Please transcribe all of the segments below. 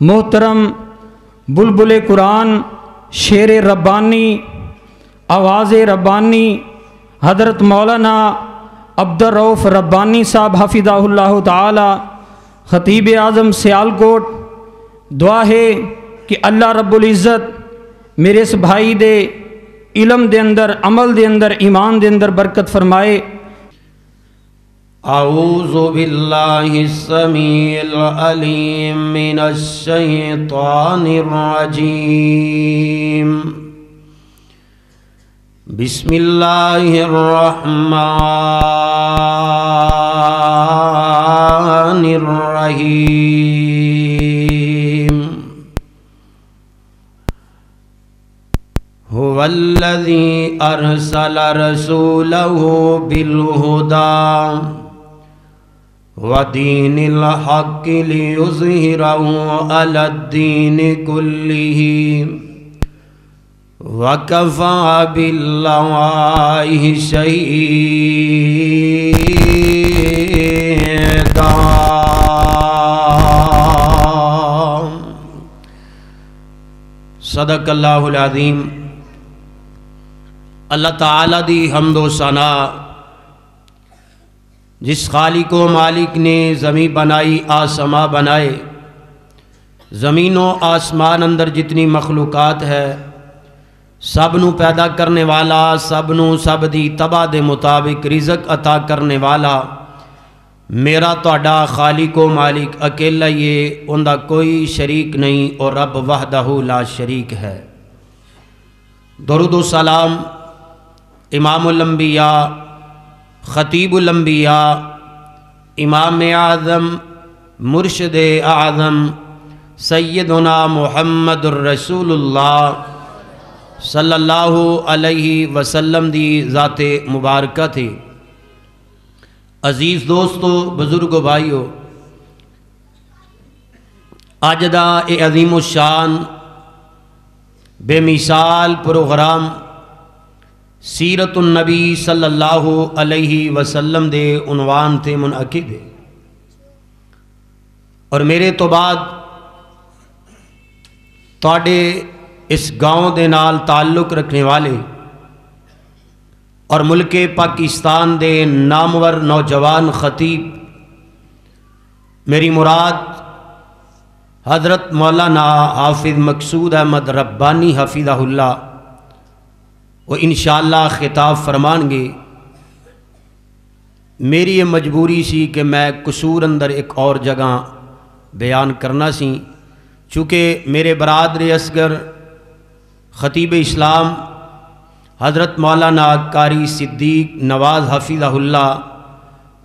محترم بلبل قرآن، شیر ربانی، آواز ربانی، حضرت مولانا عبدالرؤوف ربانی صاحب حفظہ اللہ تعالی، خطیب اعظم سیالکوٹ، دعا ہے کہ اللہ رب العزت میرے اس بھائی دے علم دے اندر، عمل دے اندر، ایمان دے اندر برکت فرمائے۔ اعوذ باللہ السمیع العلیم من الشیطان الرجیم، بسم اللہ الرحمن الرحیم، هو الذی ارسل رسولہ بالہدی ودین الحق لیظہرہ علی الدین کلہ وکفی باللہ شہیدا۔ صدق اللہ العظیم۔ اللہ تعالیٰ دی حمد و ثنا، جس خالق و مالک نے زمین بنائی، آسمان بنائے، زمین و آسمان اندر جتنی مخلوقات ہے سب نو پیدا کرنے والا، سب نو سب دی تباہ دے مطابق رزق عطا کرنے والا میرا تہاڈا خالق و مالک اکیلا ہی ہے، اوندا کوئی شریک نہیں، اور رب وحدہ لا شریک ہے۔ درود و سلام امام الانبیاء، خطیب الانبیاء، امام اعظم، مرشد اعظم، سیدنا محمد الرسول اللہ صلی اللہ علیہ وسلم دی ذات مبارکہ تھی۔ عزیز دوستو، بزرگو بھائیو، آج دا اے عظیم الشان بے مثال پروگرام سیرت النبی صلی اللہ علیہ وسلم دے عنوان تے منعقد ہے، اور میرے تو بعد تواڈے اس گاؤں دے نال تعلق رکھنے والے اور ملک پاکستان دے نامور نوجوان خطیب، میری مراد حضرت مولانا حافظ مقصود احمد ربانی حفظہ اللہ، وہ انشاءاللہ خطاب فرمان گے۔ میری یہ مجبوری سی کہ میں قصور اندر ایک اور جگہ بیان کرنا سی، چونکہ میرے برادر اصغر خطیب اسلام حضرت مولانا قاری صدیق نواز حفظہ اللہ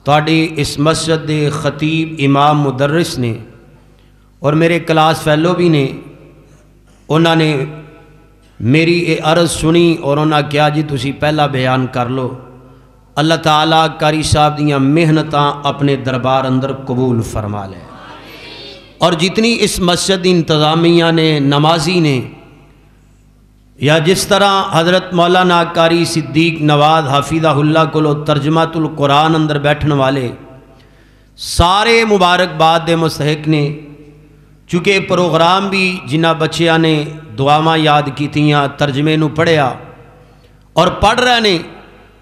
تواڈی اس مسجد دے خطیب، امام، مدرس نے، اور میرے کلاس فیلو بھی نے، انہوں نے میری یہ عرض سنی اور انہوں نے کہا جی تسی پہلا بیان کر لو۔ اللہ تعالیٰ قاری صاحب دیاں محنتاں اپنے دربار اندر قبول فرما لے، اور جتنی اس مسجد انتظامیہ نے، نمازی نے، یا جس طرح حضرت مولانا قاری صدیق نواز حفظہ اللہ کو ترجمۃ القرآن اندر بیٹھنے والے سارے مبارکباد دے مستحق نے، چونکہ پروگرام بھی جنہ بچیاں نے دعاواں یاد کیتیاں، ترجمے نو پڑھیا اور پڑھ رہے نے،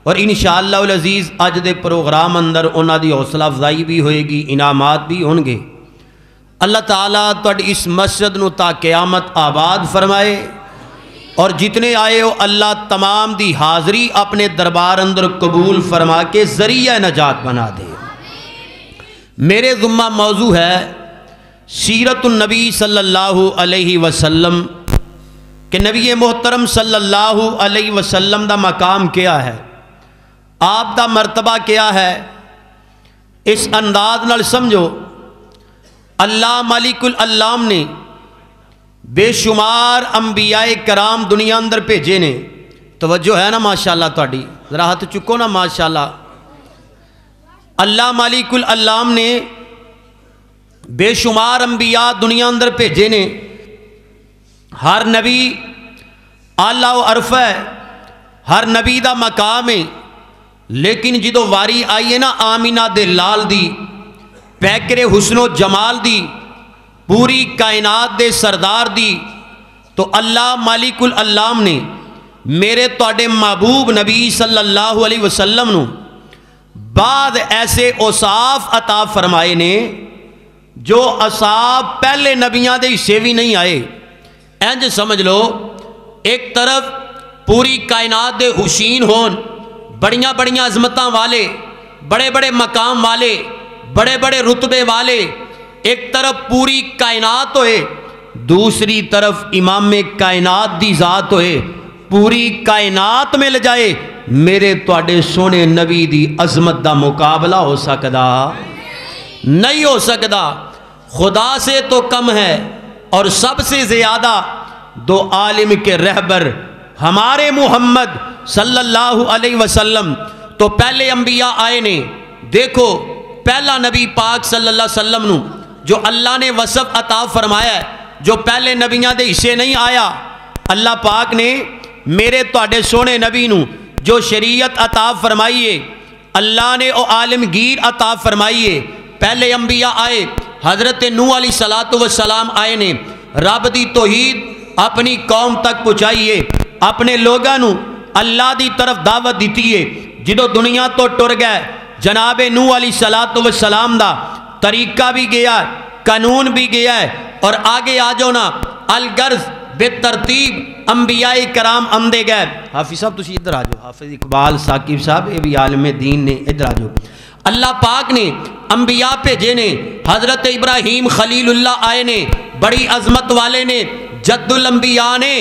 اور انشاءاللہ العزیز اج دے پروگرام اندر انہاں دی حوصلہ افزائی بھی ہوئے گی، انعامات بھی ہون گے۔ اللہ تعالیٰ تواڈی اس مسجد نو تا قیامت آباد فرمائے، اور جتنے آئے ہو اللہ تمام دی حاضری اپنے دربار اندر قبول فرما کے ذریعہ نجات بنا دے۔ میرے ذمہ موضوع ہے سیرت النبی صلی اللہ علیہ وسلم، کہ نبی محترم صلی اللہ علیہ وسلم دا مقام کیا ہے، آپ دا مرتبہ کیا ہے۔ اس انداز نال سمجھو، اللہ مالک العلام نے بے شمار انبیاء کرام دنیا اندر بھیجے نے۔ توجہ ہے نا ماشاءاللہ تواڈی، ذرا ہاتھ چکو نا ماشاءاللہ۔ اللہ مالک العلام نے بے شمار انبیاء دنیا اندر بھیجے نے، ہر نبی اعلیٰ و عرفہ ہے، ہر نبی دا مقام ہے، لیکن جدو واری آئی ہے نا آمینہ دے لال دی، پیکر حسن و جمال دی، پوری کائنات دے سردار دی، تو اللہ مالک العلام نے میرے تواڈے محبوب نبی صلی اللہ علیہ وسلم نو بعد ایسے اوصاف عطا فرمائے نے جو اوصاف پہلے نبیاں دے حصے بھی نہیں آئے۔ انج سمجھ لو، ایک طرف پوری کائنات دے حسین ہون، بڑیاں بڑیاں عظمتاں والے، بڑے بڑے مقام والے، بڑے بڑے رتبے والے، ایک طرف پوری کائنات ہوئے، دوسری طرف امام کائنات دی ذات ہوئے، پوری کائنات مل جائے، میرے تواڈے سونے نبی دی عظمت دا مقابلہ ہو سکدا نہیں ہو سکدا۔ خدا سے تو کم ہے اور سب سے زیادہ دو عالم کے رہبر ہمارے محمد صلی اللہ علیہ وسلم تو پہلے انبیاء آئے نے۔ دیکھو پہلا نبی پاک صلی اللہ علیہ وسلم نو جو اللہ نے وصف عطا فرمایا ہے، جو پہلے نبیاں دے حصے نہیں آیا، اللہ پاک نے میرے تواڈے سونے نبی نو جو شریعت عطا فرمائیے، اللہ نے او عالمگیر عطا فرمائیے۔ پہلے انبیاء آئے، حضرت نوح علیہ السلام آئے نے، رب دی توحید اپنی قوم تک پہنچائیے، اپنے لوگاں نو اللہ دی طرف دعوت دیتی ہے۔ جدو دنیا تو ٹر گئے، جناب نوح علیہ السلام دا طریقہ بھی گیا ہے، قانون بھی گیا ہے، اور آگے آ جاؤ نا، الغرض بے ترتیب انبیاء کرام آمدے گئے۔ حافظ صاحب تسی ادھر آ جاؤ، حافظ اقبال ثاقب صاحب یہ بھی عالم دین نے، ادھر آ جاؤ۔ اللہ پاک نے انبیاء بھیجے نے، حضرت ابراہیم خلیل اللہ آئے نے، بڑی عظمت والے نے، جد الانبیاء نے،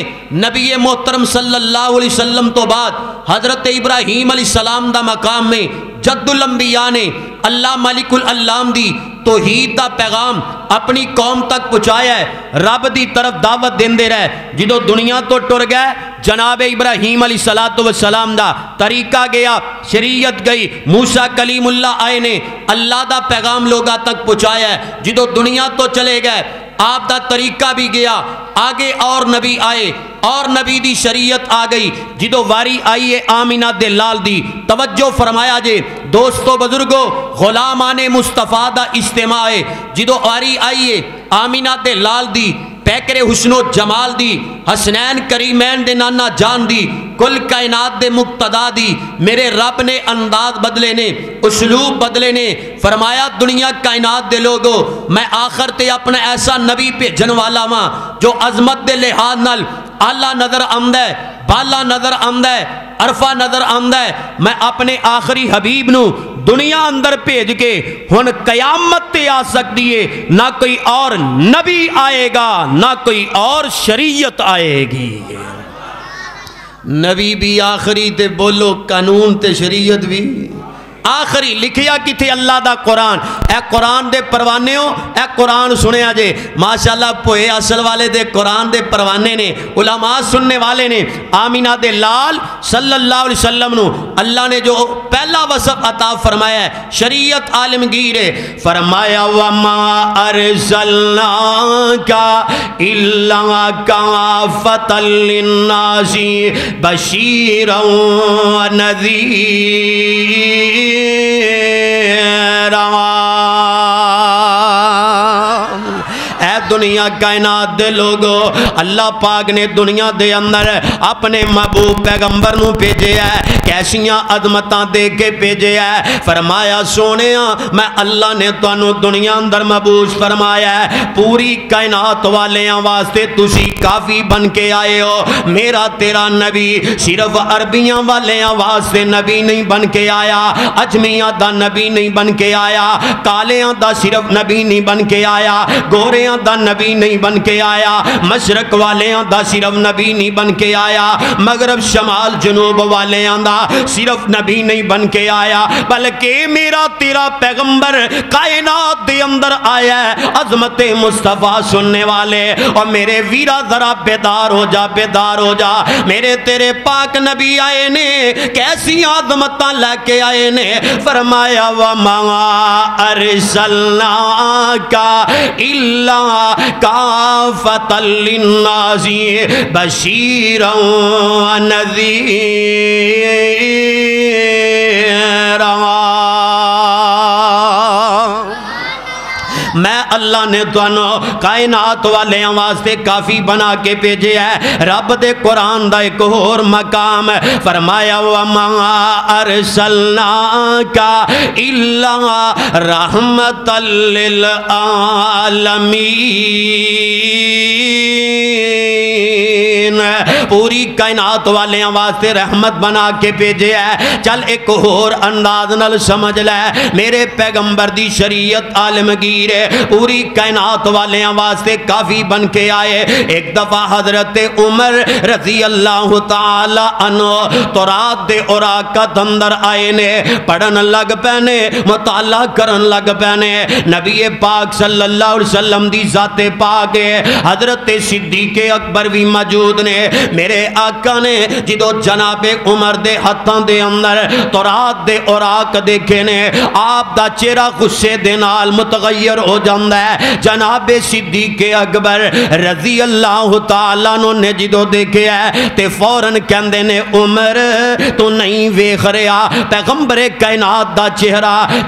نبی محترم صلی اللہ علیہ وسلم تو بعد حضرت ابراہیم علیہ السلام دا مقام میں جد الانبیاء نے اللہ مالک العلام دی توحید دا پیغام اپنی قوم تک پہنچایا ہے، رب دی طرف دعوت دیندے رہے۔ جدو دنیا تو ٹر گئے، جناب ابراہیم علیہ السلام دا طریقہ گیا، شریعت گئی، موسیٰ کلیم اللہ آئے نے اللہ دا پیغام لوگاں تک پہنچایا ہے۔ جدو دنیا تو چلے گئے، آپ دا طریقہ بھی گیا، آگے اور نبی آئے، اور نبی دی شریعت آ گئی۔ جدو واری آئیے آمینہ دے لال دی، توجہ فرمایا جے دوستو بزرگو، غلامان مصطفیٰ دا اجتماع ہے۔ جدو واری آئیے آمینہ دے لال دی، پیکر حسن و جمال دی، حسنین کریمین دے نانا جان دی، کل کائنات دے مقتدا دی، میرے رب نے انداز بدلے نے، اسلوب بدلے نے، فرمایا دنیا کائنات دے لوگو، میں آخر تے اپنا ایسا نبی پہ جنوالا ماں جو عظمت دے لحاظ نال آلہ نظر آمدہ ہے، بالا نظر آمدہ ہے، عرفہ نظر آمدہ ہے۔ میں اپنے آخری حبیب نو دنیا اندر بھیج کے ہن قیامت تے آ سکتی ہے، نہ کوئی اور نبی آئے گا، نہ کوئی اور شریعت آئے گی۔ نبی بھی آخری تے بولو قانون تے شریعت بھی آخری۔ لکھیا کتھے اللہ دا قرآن، اے قرآن دے پروانے ہو، اے قرآن سنے آجے ماشاءاللہ پوئے اصل والے دے قرآن دے پروانے نے، علماء سننے والے نے۔ آمینہ دے لال صلی اللہ علیہ وسلم نو اللہ نے جو پہلا وصف عطا فرمایا ہے، شریعت عالمگیر ہے، فرمایا وَمَا أَرْسَلْنَاكَ إِلَّا كَافَةً لِلنَّاسِ بَشِيرًا وَنَذِيرًا۔ اے دنیا کائنات دے لوگو، اللہ پاک نے دنیا دے اندر اپنے محبوب پیغمبر نو بھیجے ہے، کیسیاں عظمتاں دے کے بھیجے ہے۔ فرمایا سونیاں میں اللہ نے تانوں دنیا اندر مبعوث فرمایا ہے، پوری کائنات والیاں واسطے تسی کافی بن کے آئے ہو۔ میرا تیرا نبی صرف عربیاں والیاں واسطے نبی نہیں بن کے آیا، اجمیاں دا نبی نہیں بن کے آیا، کالیاں دا صرف نبی نہیں بن کے آیا، گوریاں دا نبی نہیں بن کے آیا، مشرق والیاں دا صرف نبی نہیں بن کے آیا، مغرب شمال جنوب والیاں دا صرف نبی نہیں بن کے آیا، بلکہ میرا تیرا پیغمبر کائنات دے اندر آیا ہے۔ عظمت مصطفیٰ سننے والے اور میرے ویرا ذرا بیدار ہو جا، بیدار ہو جا، میرے تیرے پاک نبی آئے نے کیسی عظمتاں لے کے آئے نے۔ فرمایا وَمَا أَرْسَلْنَاكَ إِلَّا كَافَةً لِلنَّاسِ بَشِيرًا وَنَذِيرًا۔ میں اللہ نے تانوں کائنات والے واسطے کافی بنا کے بھیجے ہے۔ رب دے قرآن دا ایک اور مقام فرمایا وَمَا أَرْسَلْنَاكَ إِلَّا رَحْمَةً لِلْعَالَمِينَ، پوری کائنات والے واسطے رحمت بنا کے بھیجے ہے۔ چل ایک اور انداز نال سمجھ لے، میرے پیغمبر دی شریعت عالمگیر ہے، پوری کائنات والے واسطے کافی بن کے آئے۔ ایک دفعہ حضرت عمر رضی اللہ تعالی عنہ تورات دے اوراقات اندر آئے نے، پڑھن لگ پینے، مطالعہ کرن لگ پینے۔ نبی پاک صلی اللہ علیہ وسلم دی ذات پاک ہے، حضرت صدیق اکبر بھی موجود نے۔ میرے آقا نے جدو جناب عمر دے ہاتھاں دے اندر تورات دے اوراق دیکھے نے، آپ دا چہرہ غصے دے نال متغیر ہو جاندا ہے۔ جناب صدیق اکبر رضی اللہ تعالیٰ عنہ نے جدو دیکھے ہے تے فوراً کہندے نے عمر تو نہیں ویکھ رہا پیغمبر کائنات دا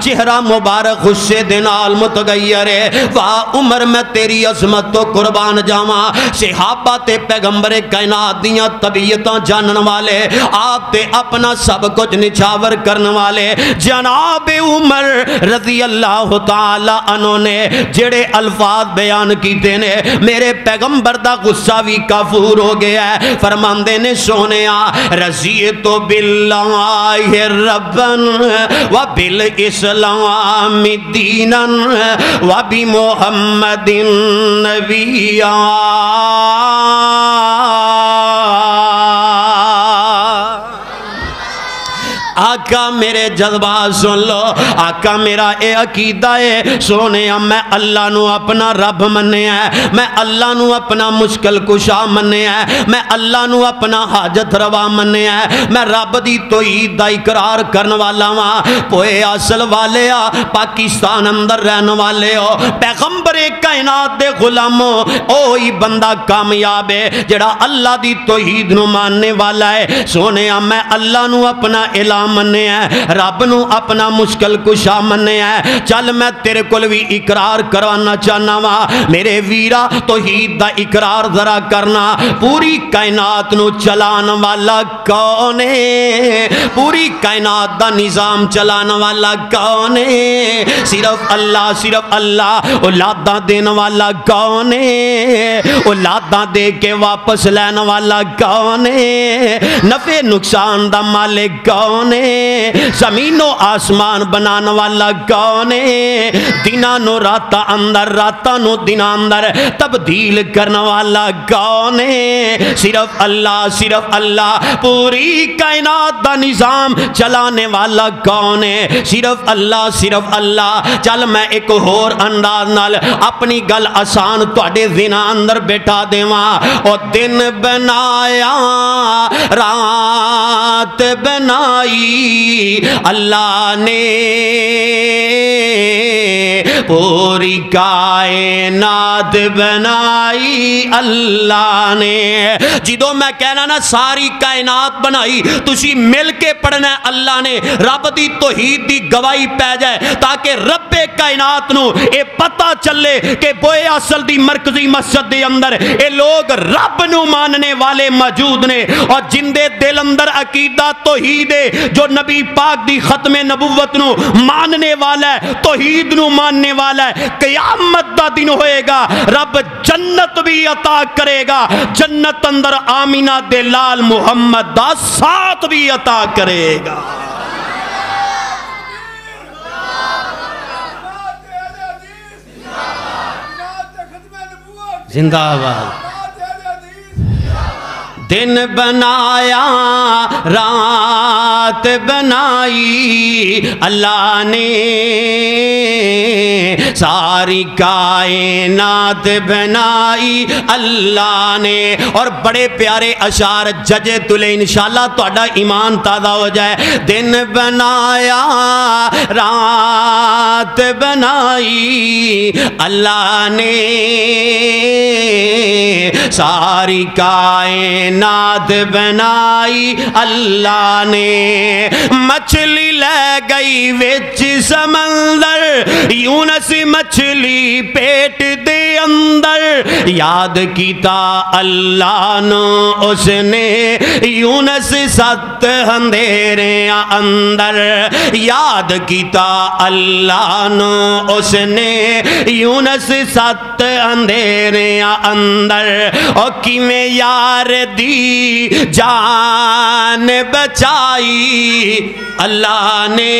چہرہ مبارک غصے دے نال متغیر ہے۔ واہ عمر میں تیری عظمت تو قربان جاواں، صحابہ تے پیغمبر کائنات دیاں طبیعتاں جانن والے، آپ تے اپنا سب کچھ نچھاور کرن والے جناب عمر رضی اللہ تعالی عنہ نے جڑے الفاظ بیان کیتے نے، میرے پیغمبر دا غصہ بھی کافور ہو گیا ہے۔ فرماندے نے سونیا رضیت باللہ ربن و بالاسلام دینا و بمحمد نبیا۔ آقا میرے جذبات سن لو، آقا میرا اے عقیدہ ہے سونیا میں اللہ نو اپنا رب منیا ہے، میں اللہ نو اپنا مشکل کشا منیا ہے، میں اللہ نو اپنا حاجت روا منیا ہے، میں رب دی توحید دا اقرار کرن والا ہاں۔ پوئے اصل والے آ پاکستان اندر رہن والے ہو، پیغمبر کائنات دے غلاموں، اوہی بندہ کامیاب ہے جڑا اللہ دی توحید نو ماننے والا ہے۔ سونیا میں اللہ نو اپنا الہ مننے ہے، رب نو اپنا مشکل کشا مننے ہے۔ چل میں تیرے کل بھی اقرار کروانا چاہنا وا میرے ویرا، توحید دا اقرار ذرا کرنا۔ پوری کائنات نو چلان والا کون ہے؟ پوری کائنات دا نظام چلان والا کون ہے؟ صرف اللہ، صرف اللہ۔ اولاداں دین والا کون ہے؟ اولاداں دے کے واپس لین والا کون ہے؟ نفع نقصان دا مالک کون ہے؟ زمین و آسمان بنان والا کون ہے؟ دناں نو راتا اندر، راتا نو دناں اندر تبدیل کرنے والا کون ہے؟ صرف اللہ، صرف اللہ۔ پوری کائنات دا نظام چلانے والا کون ہے؟ صرف اللہ، صرف اللہ۔ چل میں ایک اور انداز نال اپنی گل آسان تواڈے ذہناں اندر بیٹھا دیواں۔ او دن بنایا رات بنائی اللہ نے، پوری کائنات بنائی اللہ نے۔ جدو میں کہنا نا ساری کائنات بنائی، تسی مل کے پڑھنا ہے اللہ نے، رب دی توحید دی گواہی پہ جائے تاکہ رب کائنات نو اے پتہ چلے کہ بوئے اصل دی مرکزی مسجد دے اندر اے لوگ رب نو ماننے والے موجود نے، اور جن دے دل اندر عقیدہ توحید ہے، جو نبی پاک دی ختم نبوت نو ماننے والا ہے، توحید نو ماننے والا ہے، قیامت دا دن ہوئے گا رب جنت بھی عطا کرے گا، جنت اندر آمینہ دے لال محمد دا ساتھ بھی عطا کرے گا۔ زندہ آباد۔ دن بنایا رات بنائی اللہ نے، ساری کائنات بنائی اللہ نے۔ اور بڑے پیارے اشعار ججے تلے انشاءاللہ تہاڈا ایمان تازہ ہو جائے۔ دن بنایا رات بنائی اللہ نے، ساری کائنات بنائی اللہ نے۔ مچھلی لے گئی وچ سمندر یونس مچھلی پیٹ دے اندر یاد کیتا اللہ نو اس نے یونس 7 اندھیریاں اندر یاد کیتا اللہ نو اس نے یونس 7 اندھیریاں اندر او کیویں یار دی جان بچائی اللہ نے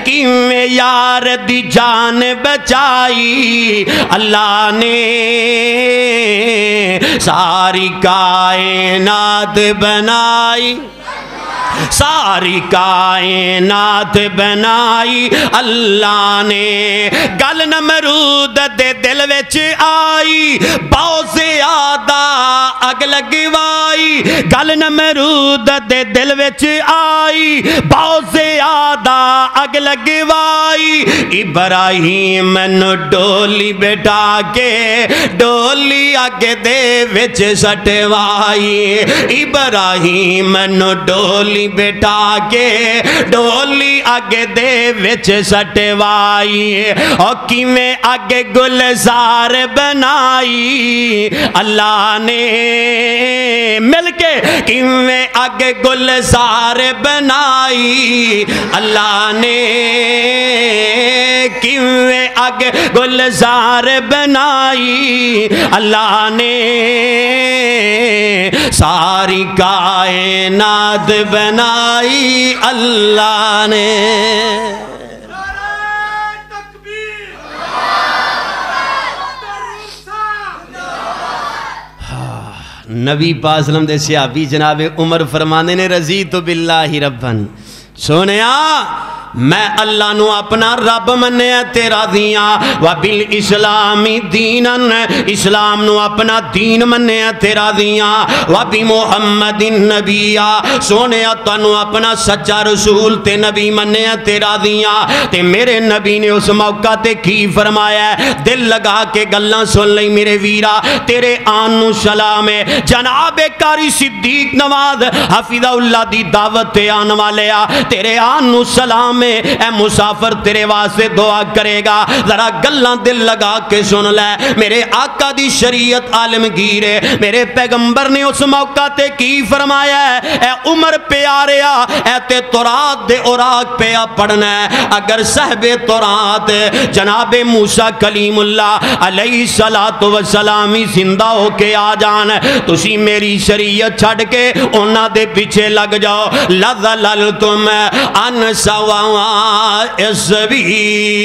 کیویں یار دی جان بچائی اللہ نے ساری کائنات بنائی ساری کائنات بنائی اللہ نے گل نمرود دے دل وچ آئی بہت زیادہ اگ لگوائی گل نمرود دے دل وچ آئی بہت زیادہ اگ لگوائی ابراہیم نو ڈولی بٹھا کے ڈولی اگ دے وچ سٹوائی ابراہیم نو ڈولی بٹھا کے ڈولی اگ دے وچ سٹوائی او کیویں اگ گلزار بنائی اللہ نے مل کے کیویں اگ گلزار بنائی اللہ نے کیویں اگ گلزار بنائی اللہ نے ساری کائنات بنائی اللہ نے نبی پاک صلی اللہ علیہ وسلم دے صحابی جناب عمر فرمانے نے رضیت باللہ ربن سونیا میں اللہ نو اپنا رب منیا تیرا دیاں وبالاسلامی دینن اسلام نو اپنا دین منیا تیرا دیاں وبمحمد نبیا سونیا تنو اپنا سچا رسول تے نبی منیا تیرا دیاں تے میرے نبی نے اس موقع تے کی فرمایا ہے دل لگا کے گلاں سن لئی میرے ویرا تیرے آن نو سلام ہے جناب قاری صدیق نواز حفظہ اللہ دی دعوت تے آن والے تیرے آن نو سلام اے مسافر تیرے واسطے دعا کرے گا ذرا گلاں دل لگا کے سن لے میرے آقا دی شریعت عالمگیر ہے میرے پیغمبر نے اس موقع تے کی فرمایا ہے اے عمر پیاریا اے تے تورات دے اوراق پیا پڑھنا ہے اگر صاحب تورات جناب موسیٰ کلیم اللہ علیہ السلام زندہ ہو کے آ جان تسی میری شریعت چھڑ کے انہاں دے پیچھے لگ جاؤ لَذَلَلْتُمْ عَنْ سَوَاءِ السَّبِيلِ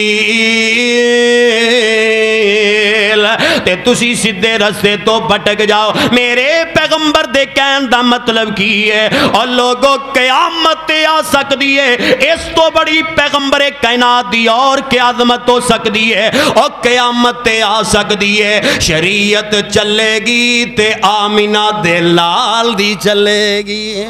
تے تسی سدھے رستے تو بھٹک جاؤ میرے پیغمبر دے کہن دا مطلب کی ہے اور لوگوں قیامت آ سکتی ہے اس تو بڑی پیغمبر کائنات دی اور کیا عظمت ہو سکتی ہے اور قیامت آ سکتی ہے شریعت چلے گی تے آمینہ دے لال دی چلے گی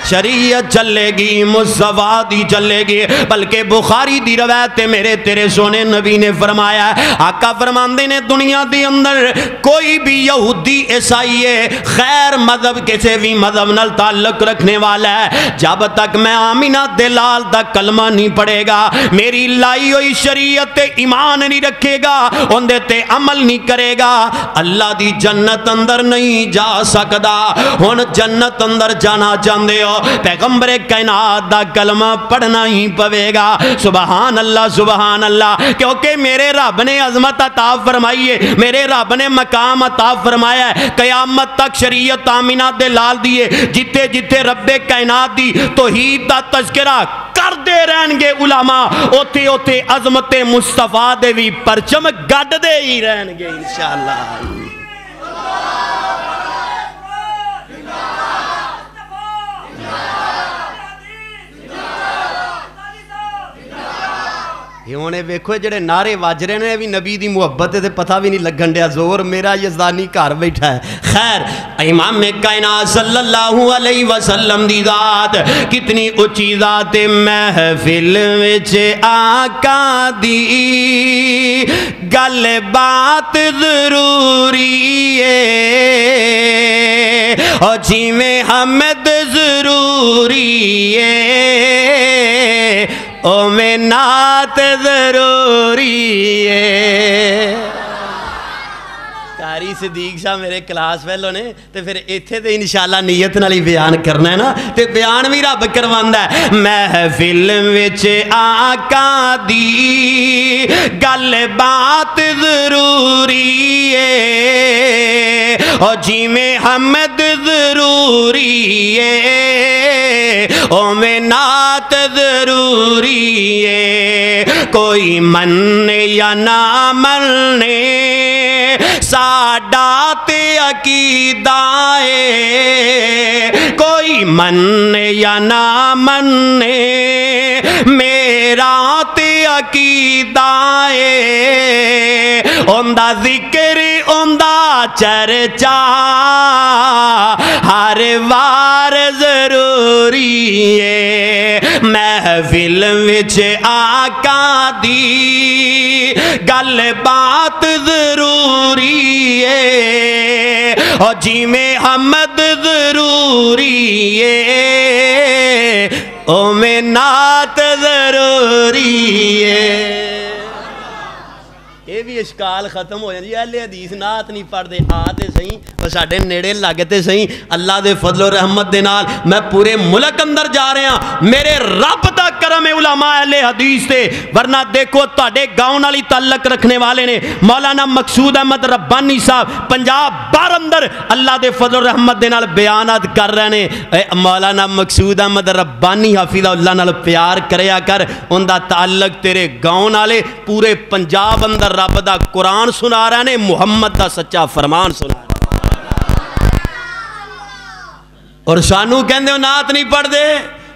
شریعت چلے گی مصطفیٰ دی چلے گی بلکہ بخاری دی روایت میرے تیرے سونے نبی نے فرمایا آقا فرماندے نے دنیا دی اندر کوئی بھی یہودی عیسائی خیر مذہب کسی بھی مذہب نال تعلق رکھنے والا ہے جب تک میں آمینہ دلال دا کلمہ نہیں پڑھے گا میری لائی ہوئی شریعت ایمان نہیں رکھے گا ان دیتے عمل نہیں کرے گا اللہ دی جنت اندر نہیں جا سکدا ہن جنت اندر جانا چاہندے ہو پیغمبر کائنات دا کلمہ پڑھنا ہی پوے گا سبحان اللہ کیونکہ میرے رب نے عظمت عطا فرمائی ہے میرے رب نے مقام عطا فرمایا ہے قیامت تک شریعت آمینہ دے لال دیے جتے جتے رب کائنات دی توحید دا تذکرہ کر دے رہن گے علماء اوتے اوتے عظمت مصطفیٰ دے بھی پرچم گڈ دے ہی رہن گے انشاءاللہ یہ ہونے ویکھو جڑے نعرے واج رہے ہیں بھی نبی دی محبت تے پتہ بھی نہیں لگن دیا زور میرا یزدانی گھر بیٹھا ہے خیر امام کائنات صلی اللہ علیہ وسلم دی ذات کتنی اونچی ذات محفل وچ آقا دی گل بات ضروری ہے اور جی میں حمد ضروری ہے او میں نعت ضروری ہے۔ قاری صدیق صاحب میرے کلاس فیلو نے تے پھر ایتھے تے انشاءاللہ نیت نالی بیان کرنا ہے نا تے بیان بھی رب کرواندہ ہے۔ محفل وچ آقا دی گل بات ضروری ہے اور جی میں حمد ضروری ہے او میں نعت ضروری ہے۔ کوئی مننے یا نہ مننے ساڈا تے عقیدہ ہے، کوئی مننے یا نہ مننے میرا تے عقیدہ ہے۔ اوندا ذکر اوندا چرچا ہر وار ضروری ہے۔ محفل وچ آقا دی گل بات ضروری ہے اور جی میں حمد ضروری ہے او میں نعت ضروری ہے۔ یہ بھی اشکال ختم ہو جائے اہل حدیث نعت نہیں پڑھ دے آتے صحیح اور ساڑھے نیڑے لگتے صحیح۔ اللہ دے فضل و رحمت دے نال میں پورے ملک اندر جا رہے ہیں، میرے رب دا کرم علماء اہل حدیث تے، ورنہ دیکھو تہاڈے گاؤں والی تعلق رکھنے والے نے مولانا مقصود احمد ربانی صاحب پنجاب بار اندر اللہ دے فضل و رحمت دے نال بیانات کر رہے نے۔ مولانا مقصود احمد ربانی حافظہ اللہ نال پیار کریا کر، ان دا تعلق تیرے گاؤں والے پورے پنجاب اندر رب دا قرآن سنا رہے نے، محمد دا سچا فرمان سنا رہے اور سانو کہندے ہو نعت نہیں پڑھ دے۔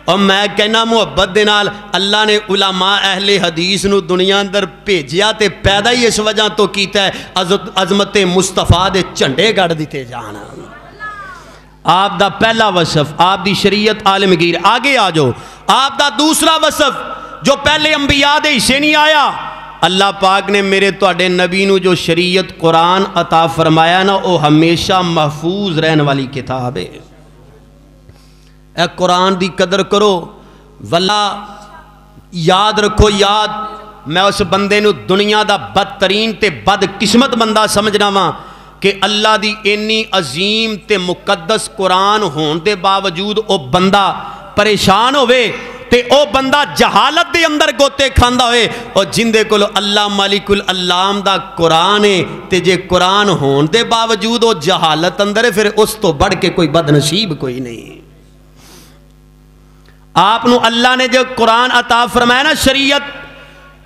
اور میں کہنا محبت دے نال اللہ نے علماء اہل حدیث نو دنیا اندر بھیجیا تے پیدا ہی اس وجہ تو کیتا ہے عظمت مصطفیٰ دے جھنڈے گڑ دیتے جانا۔ آپ دا پہلا وصف آپ دی شریعت عالمگیر، آگے آ جاؤ۔ آپ دا دوسرا وصف جو پہلے انبیاء دے حصے نہیں آیا، اللہ پاک نے میرے توڑے نبی نو جو شریعت قرآن عطا فرمایا نا وہ ہمیشہ محفوظ رہنے والی کتاب ہے۔ اے قرآن دی قدر کرو، واللہ یاد رکھو یاد، میں اس بندے نو دنیا دا بدترین تے بد قسمت بندہ سمجھنا وا کہ اللہ دی اینی عظیم تے مقدس قرآن ہون دے باوجود او بندہ پریشان ہوئے تے او بندہ جہالت دے اندر گوتے کھاندا ہوئے اور جن دے کولو اللہ مالک العلام دا قرآن ہے تے جے قرآن ہون دے باوجود او جہالت اندر ہے، پھر اس تو بڑھ کے کوئی بد نصیب کوئی نہیں۔ آپ نو اللہ نے جو قرآن عطا فرمایا نا شریعت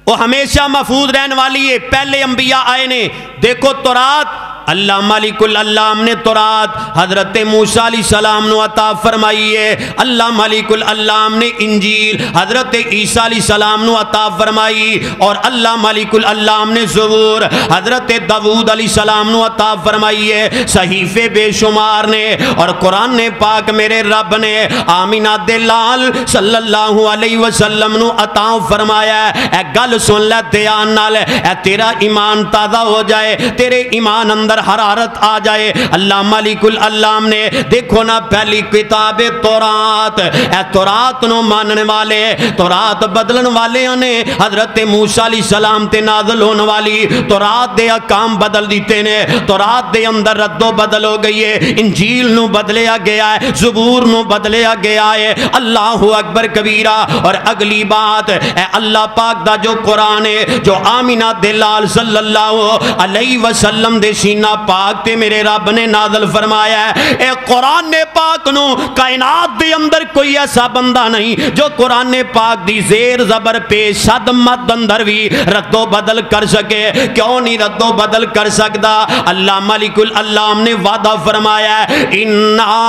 وہ ہمیشہ محفوظ رہنے والی ہے۔ پہلے انبیاء آئے نے، دیکھو تورات اللہ مالک العلام نے تورات حضرت موسیٰ علیہ السلام نو عطا فرمائی ہے، اللہ مالک العلام نے انجیل حضرت عیسیٰ علیہ السلام نو عطا فرمائی، اور اللہ مالک العلام نے زبور حضرت داؤد علیہ السلام نو عطا فرمائی ہے، صحیفے بے شمار نے، اور قرآن پاک میرے رب نے آمینہ دلال صلی اللہ علیہ وسلم نو عطا فرمایا ہے۔ اے گل سن لے دھیان نال، اے تیرا ایمان تازہ ہو جائے، تیرے ایمان اندر حرارت آ جائے۔ اللہ مالک العلام نے دیکھو نا پہلی کتاب تورات، اے تورات نو ماننے والے، تورات بدلن والے نے حضرت موسیٰ علیہ السلام تے نازل ہونے والی تورات دے احکام بدل دیتے نے، تورات دے اندر رد و بدل ہو گئی ہے، انجیل نو بدلیا گیا ہے، زبور نو بدلیا گیا ہے۔ اللہ اکبر کبیرہ۔ اور اگلی بات، اے اللہ پاک دا جو قرآن ہے جو آمینہ دلال صلی اللہ علیہ وسلم دے سینہ پاک تے میرے رب نے نازل فرمایا ہے، اے قرآن پاک نو کائنات دے اندر کوئی ایسا بندہ نہیں جو قرآن پاک دی زیر زبر پیش صد مد اندر بھی رد و بدل کر سکے۔ کیوں نہیں رد و بدل کر سکتا؟ اللہ ملک العلام نے وعدہ فرمایا ہے، اِنَّا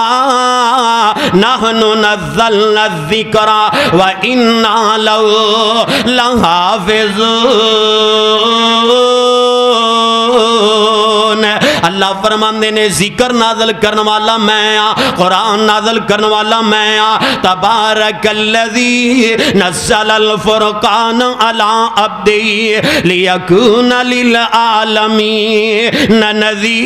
نَحْنُ نَزَّلْنَا الذِّكْرَ وَإِنَّا لَهُ لَحَافِظُونَ۔ اللہ فرماندے نے ذکر نازل کرنے والا میں ہاں، قرآن نازل کرنے والا میں ہاں۔ تبارک الذی نزل الفرقان علی عبدہ لیکون للعالمین نذیرا۔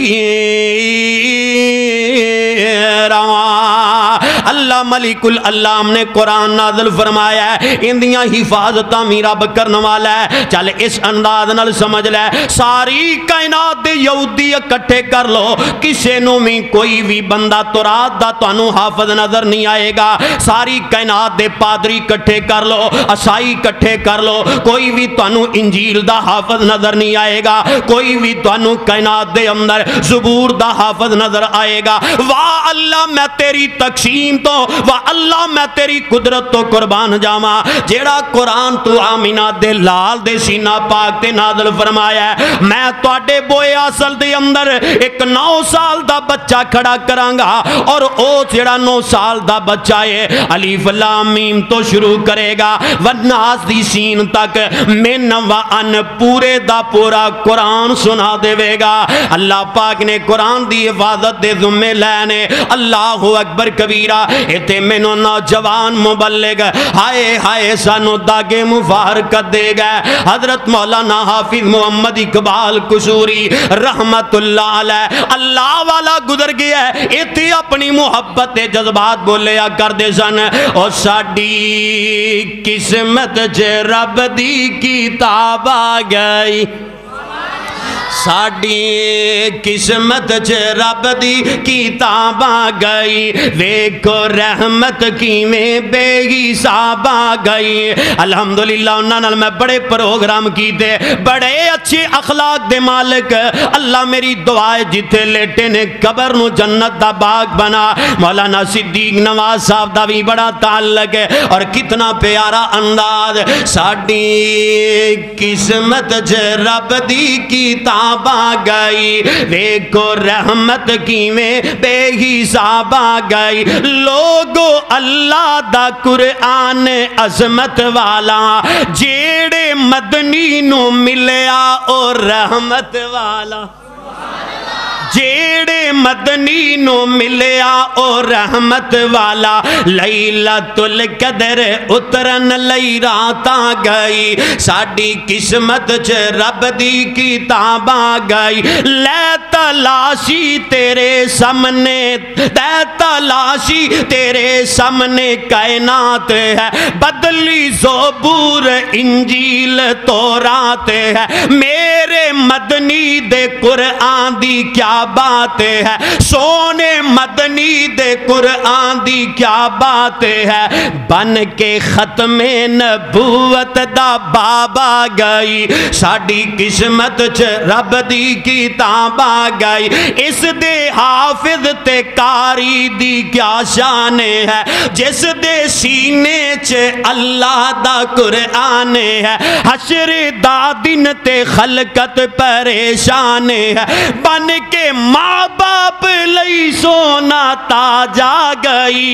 اللہ ملک العلام نے قرآن نازل فرمایا ہے، اندیاں حفاظتاں بھی رب کرنے والا ہے۔ چل اس انداز نال سمجھ لے، ساری کائنات دے یہودی اکٹھے کر لو، کسے نو بھی کوئی بھی بندہ تورات دا تانوں حافظ نظر نہیں آئے گا۔ ساری کائنات دے پادری اکٹھے کر لو، عیسائی اکٹھے کر لو، کوئی بھی تانوں انجیل دا حافظ نظر نہیں آئے گا، کوئی بھی تانوں کائنات دے اندر زبور دا حافظ نظر آئے گا۔ واہ اللہ میں تیری تقسیم تو، واہ اللہ میں تیری قدرت تو قربان جاواں، جیڑا قرآن تو آمینہ دے لال دے سینہ پاک تے نازل فرمایا ہے۔ میں تواڈے بوئے اصل دے اندر ایک 9 سال دا بچہ کھڑا کرانگا، اور او جیڑا 9 سال دا بچہ ہے الف لام میم تو شروع کرے گا والناس دی سین تک من و ان پورے دا پورا قرآن سنا دے گا۔ اللہ پاک نے قرآن دی حفاظت دے ذمے لینے۔ اللہ اکبر کبیرہ۔ ایتے مینوں نوجوان مبلغ ہائے ہائے سانو داغے مفارقت دے گئے۔ حضرت مولانا حافظ محمد اقبال قصوری رحمت اللہ علیہ، اللہ والا گزر گیا ہے، ایتے اپنی محبت جذبات بولیا کر دے سن۔ او ساڈی قسمت چ رب دی کتاب آ گئی، ساڈی قسمت چ رب دی کتاب آ گئی، ویکھو رحمت کیویں بے حساب آ گئی۔ الحمدللہ انہاں نال میں بڑے پروگرام کیتے، بڑے اچھے اخلاق دے مالک۔ اللہ میری دعائے جتھے لیٹے نے قبر نو جنت دا باغ بنا۔ مولانا صدیق نواز صاحب دا بھی بڑا تعلق ہے، اور کتنا پیارا انداز۔ ساڈی قسمت چ رب دی کتاب آ گئی، ویکھو رحمت کیویں بے حساب آ گئی۔ لوگو اللہ دا قرآن عظمت والا، جیڑے مدنی نو ملیا او رحمت والا، جیڑے مدنی نو ملیا او رحمت والا۔ لیلۃ القدر اترن لئی رات آ گئی، ساڈی قسمت چ رب دی کتاب آ گئی۔ لے تلاشی تیرے سامنے، لے تلاشی تیرے سامنے کائنات ہے، بدلی زبور انجیل تورات ہے، میرے مدنی دے قرآن دی کیا بات ہے، سونے مدنی دے قرآن دی کیا بات ہے۔ بن کے ختم نبوت دا باب آ گئی، ساڈی قسمت چ رب دی کتاب آ گئی۔ اس دے حافظ تے قاری دی کیا شان ہے، جس دے سینے چ اللہ دا قرآن ہے۔ حشر دا دن تے خلقت پریشان ہے، بن کے ماں باپ لئی سونا تاج آ گئی۔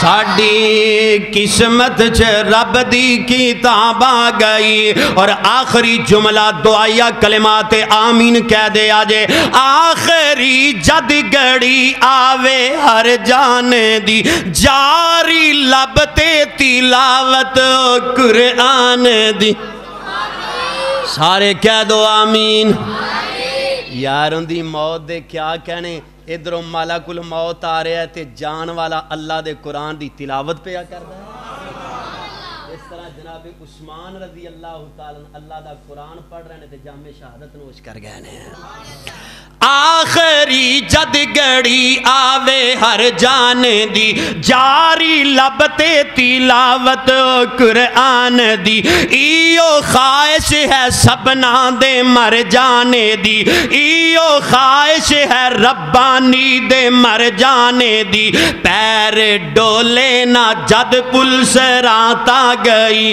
ساڈی قسمت چ رب دی کتاب آ گئی۔ اور آخری جملہ دعائیا کلمات آمین کہہ دے آجے۔ آخری جد گڑی آوے ہر جانے دی، جاری لب تے تلاوت قرآن دی۔ سارے کہہ دو آمین۔ یار ان دی موت دے کیا کہنے، ادھر ملک الموت آ رہا ہے تے جان والا اللہ دے قرآن دی تلاوت پہ آ کر رہا ہے۔ اس طرح جناب عثمان رضی اللہ تعالیٰ اللہ دا قرآن پڑھ رہے ہیں تے جام شہادت نوش کر گئے ہیں۔ آخری جد گڑی آوے ہر جان دی، جاری لب تے تلاوت قرآن دی۔ ایو خواہش ہے سبنا دے مر جانے دی، ایو خواہش ہے ربانی دے مر جانے دی۔ پیر ڈولے نہ جد پل سرات آ گئی،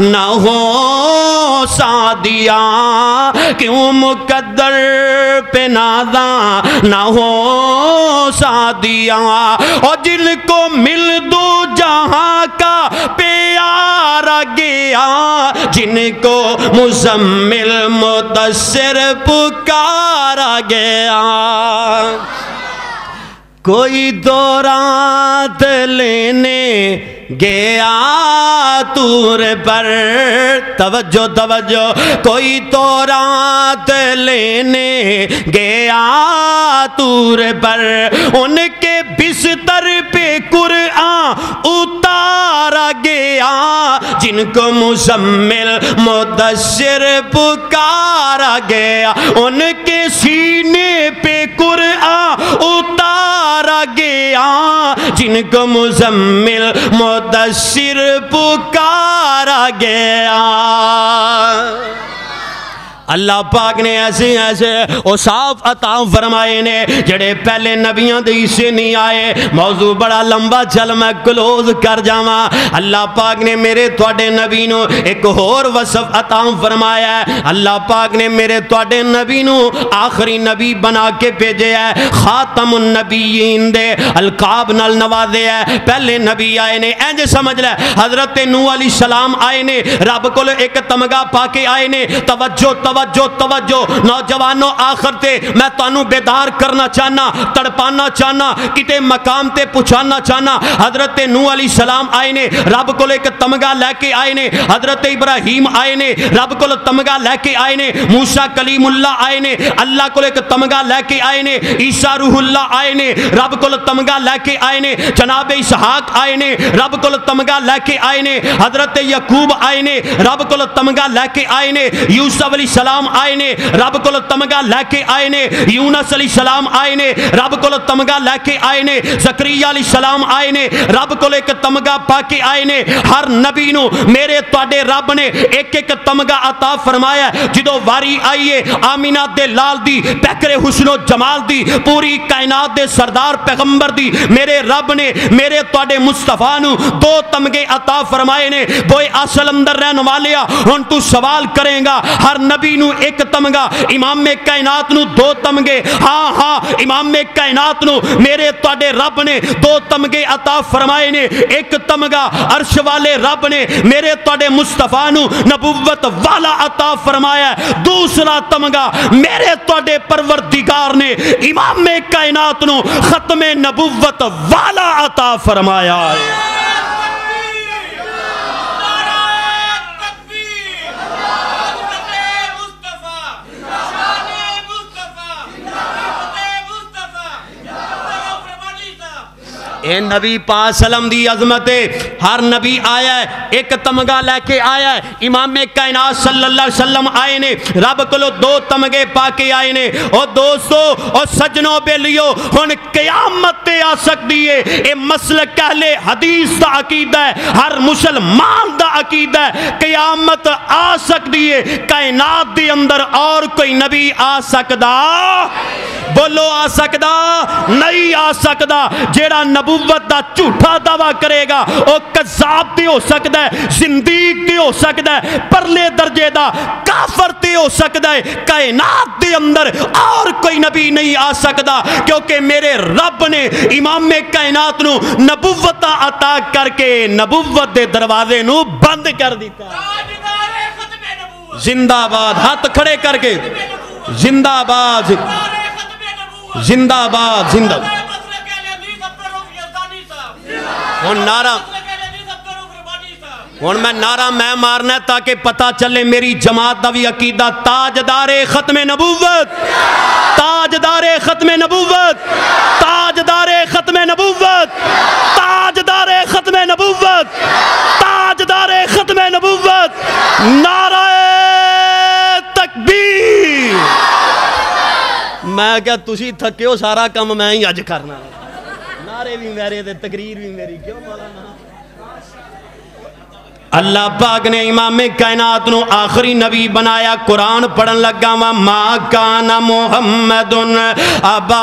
نہ ہو سعدیاں، کیوں مقدر پہ ناداں نہ ہو سعدیاں، اور جن کو مل دو جہاں کا پیارا گیا، جن کو مزمل مدثر پکارا گیا۔ کوئی دو رات لینے گیا طور پر، توجہ توجہ، کوئی تو رات لینے گیا طور پر، ان کے بستر پہ قرآن اتارا گیا، جن کو مزمل مدثر پکارا گیا، ان کے سینے پہ قرآن اتارا گیا، جن کو مزمل مدثر پکارا گیا۔ اللہ پاک نے ایسے ایسے اوصاف عطا فرمائے نے جڑے پہلے نبیوں دے سے نہیں آئے۔ موضوع بڑا لمبا چل میں کلوز کر جاواں۔ اللہ پاک نے میرے تواڈے نبی نو ایک اور وصف عطا فرمایا ہے۔ اللہ پاک نے میرے تواڈے نبی نو آخری نبی بنا کے بھیجے ہے، خاتم النبیین دے القاب نال نوازے ہے۔ پہلے نبی آئے نے، انج سمجھ لے حضرت نوح علیہ السلام آئے نے، رب کول ایک تمغہ پا کے آئے نے۔ توجہ توجہ توجہ نوجوانوں، آخر تے میں تانوں بیدار کرنا چاہنا، تڑپانا چاہنا، کتے مقام تے پہنچانا چاہنا۔ حضرت نوح علیہ السلام آئے نے، رب کول ایک تمغہ لے کے آئے نے۔ حضرت ابراہیم آئے نے، رب کول تمغہ لے کے آئے نے۔ موسیٰ کلیم اللہ آئے نے، اللہ کول ایک تمغہ لے کے آئے نے۔ عیسیٰ روح اللہ آئے نے، رب کول تمغہ لے کے آئے نے۔ جناب اسحاق آئے نے، رب کول تمغہ لے کے آئے نے۔ حضرت یعقوب آئے نے، رب کول تمغہ لے کے آئے نے۔ یوسف علیہ السلام آئے نے، رب کول تمغہ لے کے آئے نے۔ یونس علیہ السلام آئے نے، رب کول تمغہ لے کے آئے نے۔ زکریا علیہ السلام آئے نے، رب کول ایک تمغہ پا کے آئے نے۔ ہر نبی نو میرے تواڈے رب نے ایک ایک تمغہ عطا فرمایا۔ جدو واری آئیے آمینہ دے لال دی، پیکر حسن و جمال دی، پوری کائنات دے سردار پیغمبر دی، میرے رب نے میرے تواڈے مصطفیٰ نو دو تمغے عطا فرمائے نے۔ بوئے اصل اندر رہن والیا، ہن تو سوال کریں گا، ہر نبی نو ایک تمغہ، امام کائنات نو دو تمغے۔ ہاں ہاں، امام کائنات نو میرے تواڈے رب نے دو تمغے عطا فرمائے نے۔ ایک تمغہ عرش والے رب نے میرے تواڈے مصطفیٰ نو نبوت والا عطا فرمایا ہے۔ دوسرا تمغہ میرے تواڈے پروردگار نے امام کائنات نو ختم نبوت والا عطا فرمایا ہے۔ اے نبی پاک سلام دی عظمت ہے، ہر نبی آیا ہے ایک تمغہ لے کے آیا ہے۔ امام کائنات صلی اللہ علیہ وسلم آئے نے، رب کولو دو تمغے پا کے آئے نے۔ اور دوستو اور سجنوں بے لیو، ہن قیامت تے آ سکتی ہے۔ اے مسلک اہل حدیث دا عقیدہ ہے، ہر مسلمان دا عقیدہ ہے، قیامت آ سکتی ہے۔ کائنات دی اندر اور کوئی نبی آ سکدا؟ بولو آ سکدا؟ نہیں آ سکدا۔ جیڑا نبوت دا جھوٹا دعویٰ کرے گا او کذاب تے ہو سکتا ہے، زندیق تے ہو سکتا ہے، پرلے درجے دا کافر تے ہو سکتا ہے۔ کائنات دے اندر اور کوئی نبی نہیں آ سکتا، کیونکہ میرے رب نے امام کائنات نو نبوت عطا کر کے نبوت دے دروازے نو بند کر دیتا۔ زندہ باد، ہاتھ کھڑے کر کے زندہ باد، زندہ باد، زندہ باد۔ ہن نعرہ، ہن میں نعرہ میں مارنا ہے تاکہ پتہ چلے میری جماعت دا بھی عقیدہ، تاجدار ختم نبوت، تاجدار ختم نبوت، تاجدار ختم نبوت، تاجدار ختم نبوت، تاجدار ختم نبوت، نعرہ تکبیر۔ میں کیا تسی تھکے ہو، سارا کام میں ہی اج کرنا، نعرے بھی میرے تے تقریر بھی میری، کیوں مولانا؟ اللہ پاک نے امام کائنات نو آخری نبی بنایا۔ قرآن پڑھن لگا وا، ما کان محمد ابا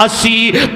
80।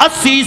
80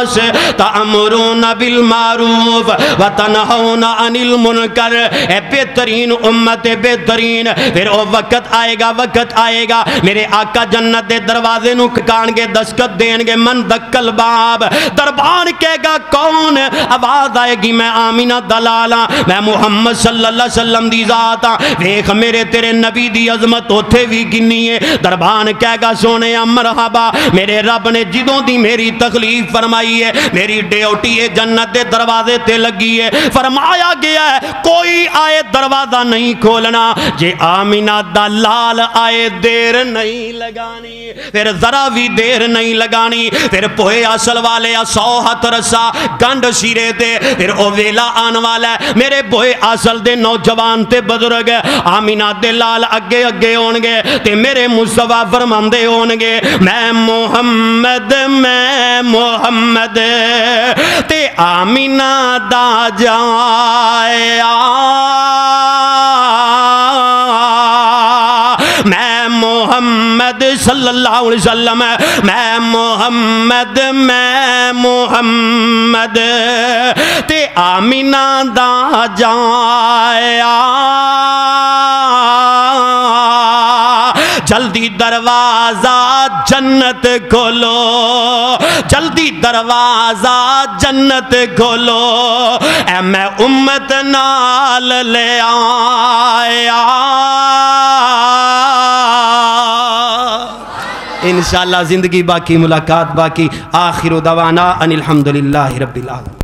الناس تأمرون بالمعروف وتنہون عن المنکر. اے بہترین امت بہترین. پھر وہ وقت آئے گا میرے آقا جنت دے دروازے نو کھکان گے دستخط دین گے. من دکل باب. دربان کہے گا کون؟ آواز آئے گی میں آمینہ دلالا میں محمد صلی اللہ علیہ وسلم دی ذات ہاں. ویکھ میرے تیرے نبی دی عظمت اوتھے وی گنی ہے. دربان کہے گا سونے مرحبا میرے رب نے جدوں دی میری تخلیق فرمائی ہے میری ڈیوٹی ہے جنت دے دروازے تے لگی ہے. فرمایا گیا ہے کوئی آئے دروازہ نہیں کھولنا. جے آمینہ دلال آئے دیر نہیں لگانی. پھر ذرا بھی دیر نہیں لگانی. پھر پوئے اصل والے 100 ہاتھ رسا گنڈ سیرے دے. پھر او ویلا آن والا ہے میرے بوئے اصل دے نوجوان تے بزرگ آمینہ دلال اگے اگے ہونگے تے میرے مصطفیٰ فرماندے ہونگے میں محمد تے آمینہ دا جایا میں محمد صلی اللہ علیہ وسلم میں محمد تے آمینہ دا جایا. جلدی دروازہ جنت کھولو جلدی دروازہ جنت کھولو اے میں امت نال لے آیا. انشاءاللہ زندگی باقی ملاقات باقی. آخر دعوانا ان الحمدللہ رب العالمین.